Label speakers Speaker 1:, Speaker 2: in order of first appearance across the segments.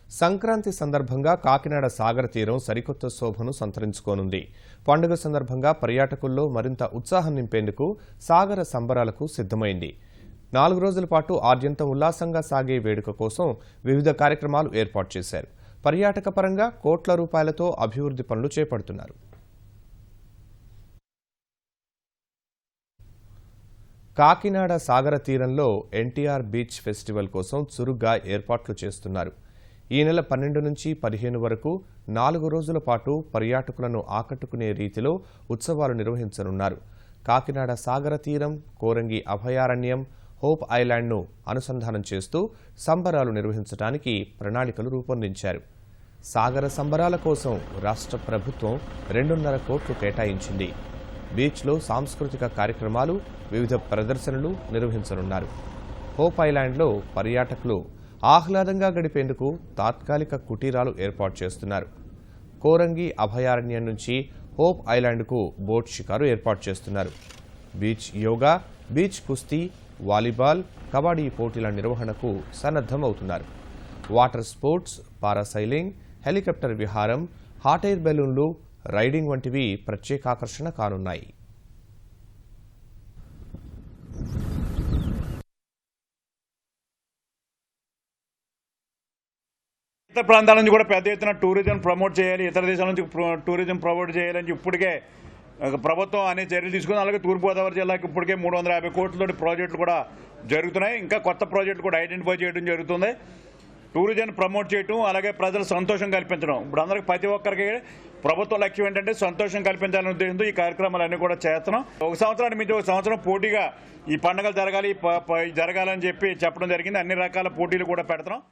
Speaker 1: సంక్రాంతి సందర్భంగా కాకినాడ సాగర తీరం సరికొత్త శోభను సంతరించుకోనుంది. పండుగ సందర్భంగా పర్యాటకుల్లో మరింత ఉత్సాహం నింపేందుకు సాగర సంబరాలకు సిద్ధమైంది. 4 రోజుల పాటు ఆద్యంతం ఉల్లాసంగా సాగే వేడుక కోసం వివిధ కార్యక్రమాలు ఏర్పాటు చేశారు. పర్యాటక పరంగా కోట్ల రూపాయలతో అభివృద్ధి పనులు చేపడుతున్నారు. కాకినాడ సాగర తీరంలో ఎన్టీఆర్ బీచ్ ఫెస్టివల్ కోసం చురుగ్గా ఏర్పాట్లు చేస్తున్నారు. ఈ నెల 12 నుంచి 15 వరకు 4 రోజుల పాటు పర్యాటకులను ఆకట్టుకునే రీతిలో ఉత్సవాలు నిర్వహించనున్నారు. కాకినాడ సాగర తీరం, కోరంగి అభయారణ్యం, హోప్ ఐలాండ్ను అనుసంధానం చేస్తూ సంబరాలు నిర్వహించడానికి ప్రణాళికలు రూపొందించారు. సాగర సంబరాల కోసం రాష్ట్ర ప్రభుత్వం 2.5 కోట్లు కేటాయించింది. బీచ్లో సాంస్కృతిక కార్యక్రమాలు, వివిధ ప్రదర్శనలు నిర్వహించనున్నారు. హోప్ ఐలాండ్లో పర్యాటకులు ఆహ్లాదంగా గడిపేందుకు తాత్కాలిక కుటీరాలు ఏర్పాటు చేస్తున్నారు. కోరంగి అభయారణ్యం నుంచి హోప్ ఐలాండ్కు బోట్ షికారు ఏర్పాటు చేస్తున్నారు. బీచ్ యోగా, బీచ్ కుస్తీ, వాలీబాల్, కబడ్డీ పోటీల నిర్వహణకు సన్నద్ధమవుతున్నారు. వాటర్ స్పోర్ట్స్, పారాసైలింగ్, హెలికాప్టర్ విహారం, హాట్ ఎయిర్ బెలూన్లు, రైడింగ్ వంటివి ప్రత్యేకాకర్షణ కానున్నాయి.
Speaker 2: ఇతర ప్రాంతాల నుంచి కూడా పెద్ద ఎత్తున టూరిజం ప్రమోట్ చేయాలి, ఇతర దేశాల నుంచి టూరిజం ప్రమోట్ చేయాలని ఇప్పటికే ప్రభుత్వం అనేక చర్యలు తీసుకుంది. అలాగే తూర్పుగోదావరి జిల్లాకి ఇప్పటికే 350 కోట్లతోటి ప్రాజెక్టులు కూడా జరుగుతున్నాయి. ఇంకా కొత్త ప్రాజెక్టులు కూడా ఐడెంటిఫై చేయడం జరుగుతుంది. టూరిజం ప్రమోట్ చేయడం, అలాగే ప్రజలు సంతోషం కల్పించడం. ఇప్పుడు అందరికి ప్రతి ఒక్కరికి ప్రభుత్వ లక్ష్యం ఏంటంటే సంతోషం కల్పించాలనే ఉద్దేశంతో ఈ కార్యక్రమాలన్నీ కూడా చేస్తున్నాం. ఒక సంవత్సరానికి మించి ఒక సంవత్సరం పోటీగా ఈ పండుగలు జరగాలని చెప్పడం జరిగింది. అన్ని రకాల పోటీలు కూడా పెడుతున్నాం.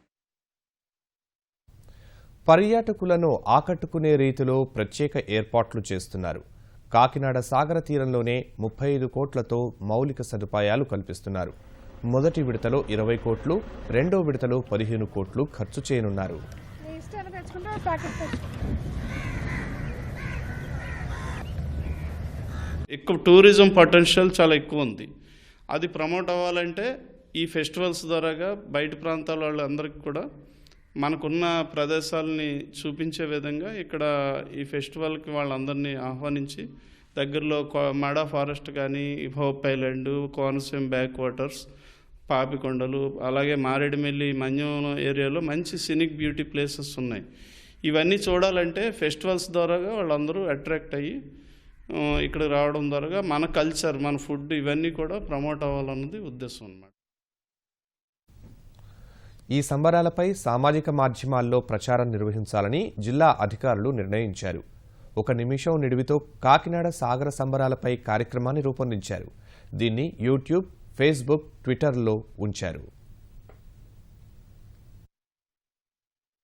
Speaker 1: పర్యాటకులను ఆకట్టుకునే రీతిలో ప్రత్యేక ఏర్పాట్లు చేస్తున్నారు. కాకినాడ సాగర తీరంలోనే 35 కోట్లతో మౌలిక సదుపాయాలు కల్పిస్తున్నారు. మొదటి విడతలో 20 కోట్లు, రెండో విడతలో 15 కోట్లు ఖర్చు చేయనున్నారు.
Speaker 3: ఎక్కువ టూరిజం పొటెన్షియల్ చాలా ఎక్కువ ఉంది. అది ప్రమోట్ అవ్వాలంటే ఈ ఫెస్టివల్స్ ద్వారాగా బయట ప్రాంతాల వాళ్ళందరికీ కూడా మనకున్న ప్రదేశాలని చూపించే విధంగా ఇక్కడ ఈ ఫెస్టివల్కి వాళ్ళందరినీ ఆహ్వానించి దగ్గరలో మాడా ఫారెస్ట్ కానీ, hope island, Konaseema back waters, Papikondalu, అలాగే మారేడుమిల్లి, మన్యం ఏరియాలో మంచి సినిక్ బ్యూటీ ప్లేసెస్ ఉన్నాయి. ఇవన్నీ చూడాలంటే ఫెస్టివల్స్ ద్వారాగా వాళ్ళందరూ అట్రాక్ట్ అయ్యి ఇక్కడికి రావడం ద్వారా మన కల్చర్, మన ఫుడ్ ఇవన్నీ కూడా ప్రమోట్ అవ్వాలన్నది ఉద్దేశం అన్నమాట.
Speaker 1: ఈ సంబరాలపై సామాజిక మాధ్యమాల్లో ప్రచారం నిర్వహించాలని జిల్లా అధికారులు నిర్ణయించారు. 1 నిమిషం నిడివితో కాకినాడ సాగర సంబరాలపై కార్యక్రమాన్ని రూపొందించారు. దీన్ని యూట్యూబ్, ఫేస్బుక్, ట్విట్టర్లో ఉంచారు.